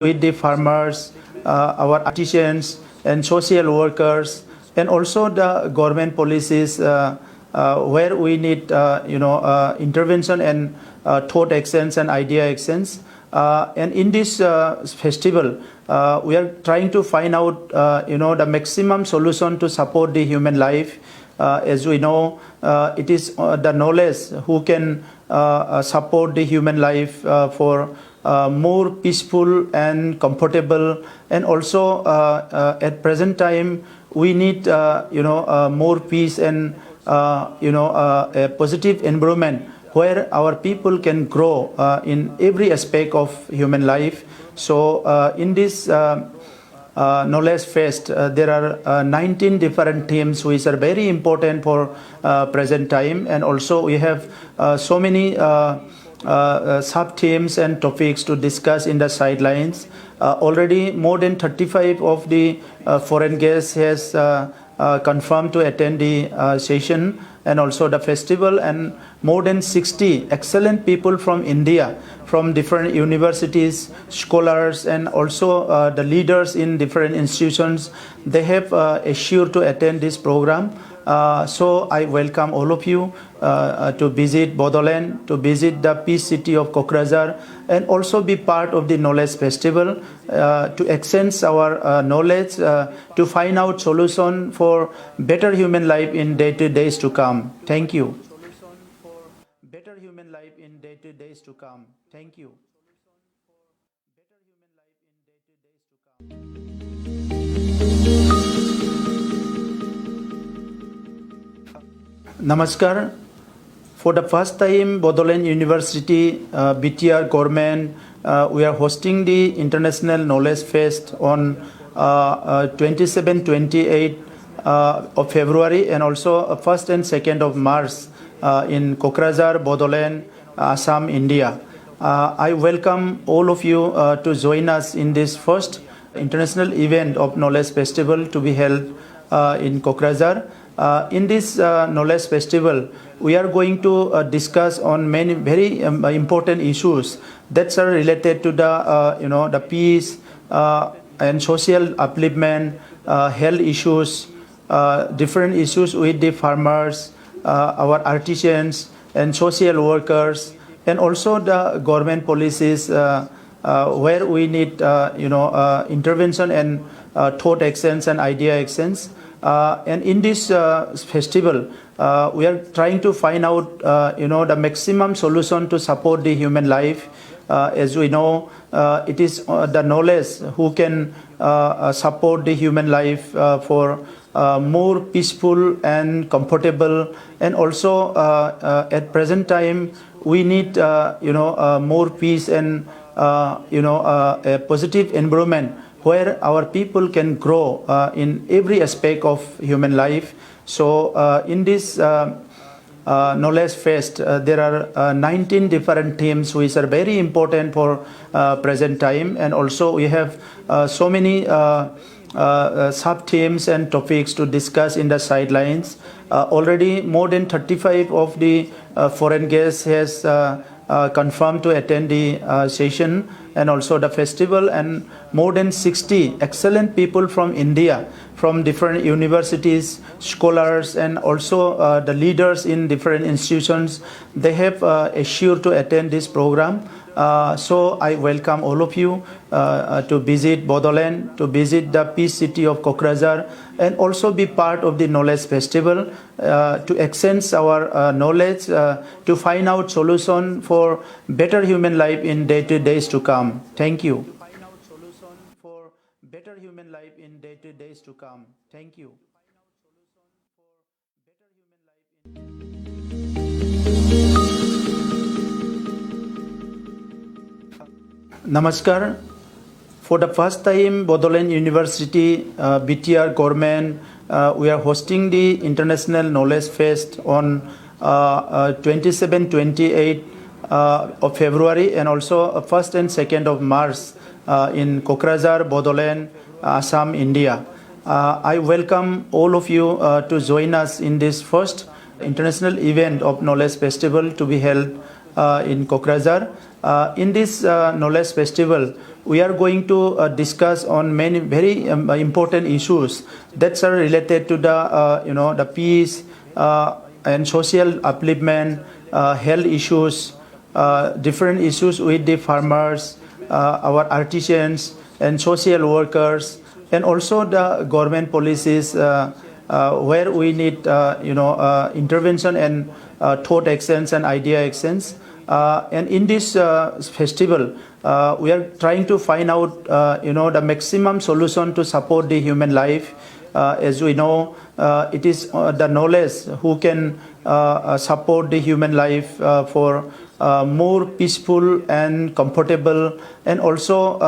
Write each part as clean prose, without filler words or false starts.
with the farmers, our artisans and social workers, and also the government policies where we need intervention and thought actions and idea actions. And in this festival, we are trying to find out the maximum solution to support the human life. As we know, it is the knowledge who can support the human life for more peaceful and comfortable, and also at present time we need more peace and a positive environment where our people can grow in every aspect of human life. So in this Knowledge Fest, there are 19 different themes which are very important for present time, and also we have so many sub-themes and topics to discuss in the sidelines. Already more than 35 of the foreign guests has confirmed to attend the session and also the festival, and more than 60 excellent people from India, from different universities, scholars, and also the leaders in different institutions. They have assured to attend this program. So I welcome all of you to visit Bodoland, to visit the peace city of Kokrazar, and also be part of the Knowledge Festival to exchange our knowledge, to find out solution for better human life in days to come. Thank you. Better human life in days to come. Thank you. Namaskar. For the first time, Bodoland University, BTR government, we are hosting the International Knowledge Fest on 27-28 of February, and also 1st and 2nd of March in Kokrazar, Bodoland, Assam, India. I welcome all of you to join us in this first international event of Knowledge Festival to be held in Kokrazar. In this Knowledge Festival, we are going to discuss on many very important issues that are related to the peace and social upliftment, health issues, different issues with the farmers, our artisans and social workers, and also the government policies where we need intervention and thought actions and idea actions. And in this festival, we are trying to find out the maximum solution to support the human life. As we know, it is the knowledge who can support the human life for more peaceful and comfortable, and also at present time we need more peace and a positive environment where our people can grow in every aspect of human life. So in this Knowledge Fest, there are 19 different themes which are very important for present time, and also we have so many sub-themes and topics to discuss in the sidelines. Already more than 35 of the foreign guests has confirmed to attend the session and also the festival, and more than 60 excellent people from India, from different universities, scholars, and also the leaders in different institutions. They have assured to attend this program. So I welcome all of you to visit Bodoland, to visit the peace city of Kokrazar, and also be part of the Knowledge Festival to exchange our knowledge, to find out solution for better human life in days to come. Thank you. For better human life in days to come. Thank you. Namaskar. For the first time, Bodoland University, BTR government, we are hosting the International Knowledge Fest on 27-28 of February, and also 1st and 2nd of March in Kokrazar, Bodoland, Assam, India. I welcome all of you to join us in this first international event of Knowledge Festival to be held in Kokrazar. In this knowledge festival, we are going to discuss on many very important issues that are related to the peace and social upliftment, health issues, different issues with the farmers, our artisans and social workers, and also the government policies where we need intervention and thought exchange and idea exchange. And in this festival, we are trying to find out the maximum solution to support the human life. As we know, it is the knowledge who can support the human life for more peaceful and comfortable, and also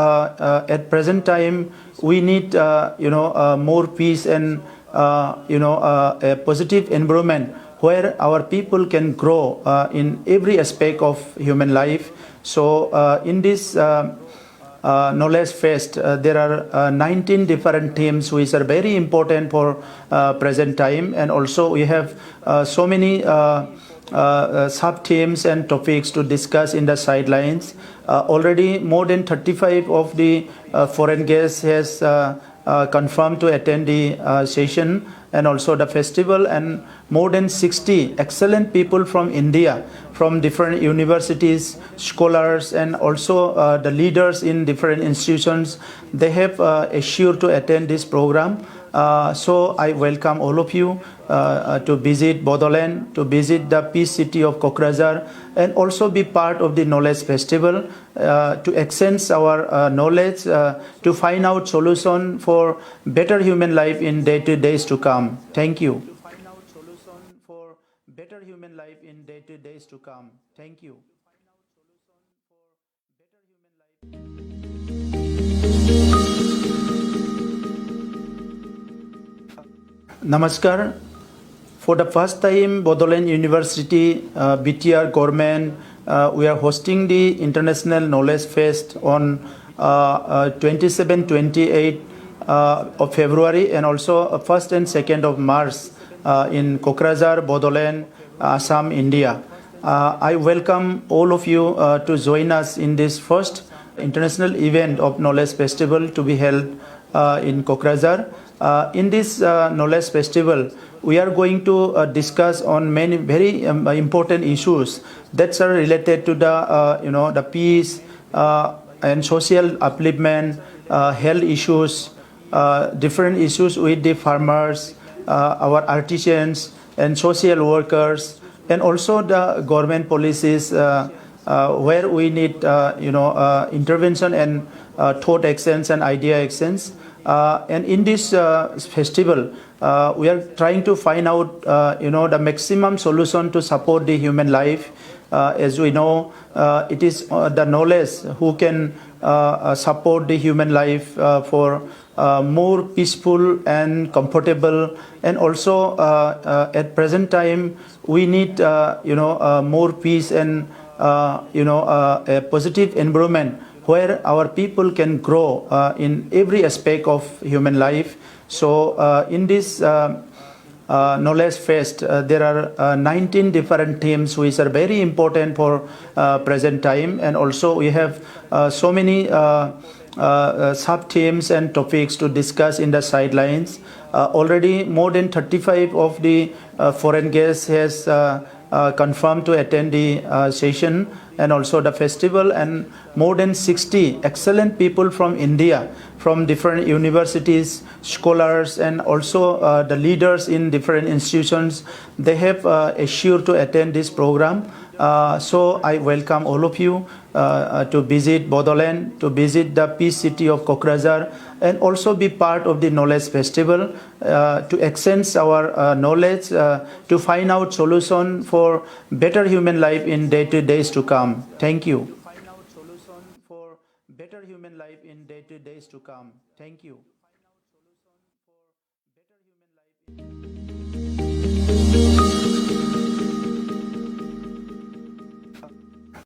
at present time we need more peace and a positive environment where our people can grow in every aspect of human life. So in this knowledge fest, there are 19 different themes which are very important for present time, and also we have so many sub-themes and topics to discuss in the sidelines. Already more than 35 of the foreign guests has confirmed to attend the session and also the festival, and more than 60 excellent people from India, from different universities, scholars, and also the leaders in different institutions, they have assured to attend this program. So I welcome all of you to visit Bodoland, to visit the peace city of Kokrazar, and also be part of the knowledge festival to exchange our knowledge, to find out solution for better human life in days to come. Thank you. To find out solution for better human life in days to come. Thank you. Namaskar. For the first time, Bodoland University, BTR government, we are hosting the International Knowledge Fest on 27-28 of February, and also 1st and 2nd of March in Kokrazar, Bodoland, Assam, India. I welcome all of you to join us in this first international event of Knowledge Festival to be held in Kokrazar. In this knowledge festival, we are going to discuss on many very important issues that are related to the peace and social upliftment, health issues, different issues with the farmers, our artisans and social workers, and also the government policies where we need intervention and thought exchange and idea exchange. And in this festival, we are trying to find out the maximum solution to support the human life. As we know, it is the knowledge who can support the human life for more peaceful and comfortable, and also at present time we need more peace and a positive environment where our people can grow in every aspect of human life. So in this knowledge fest, there are 19 different themes which are very important for present time, and also we have so many sub-themes and topics to discuss in the sidelines. Already more than 35 of the foreign guests has confirmed to attend the session and also the festival, and more than 60 excellent people from India, from different universities, scholars, and also the leaders in different institutions, they have assured to attend this program. So I welcome all of you to visit Bodoland, to visit the peace city of Kokrazar, and also be part of the knowledge festival to exchange our knowledge, to find out solution for better human life in days to come. Thank you. To find out solution for better human life in days to come. Thank you.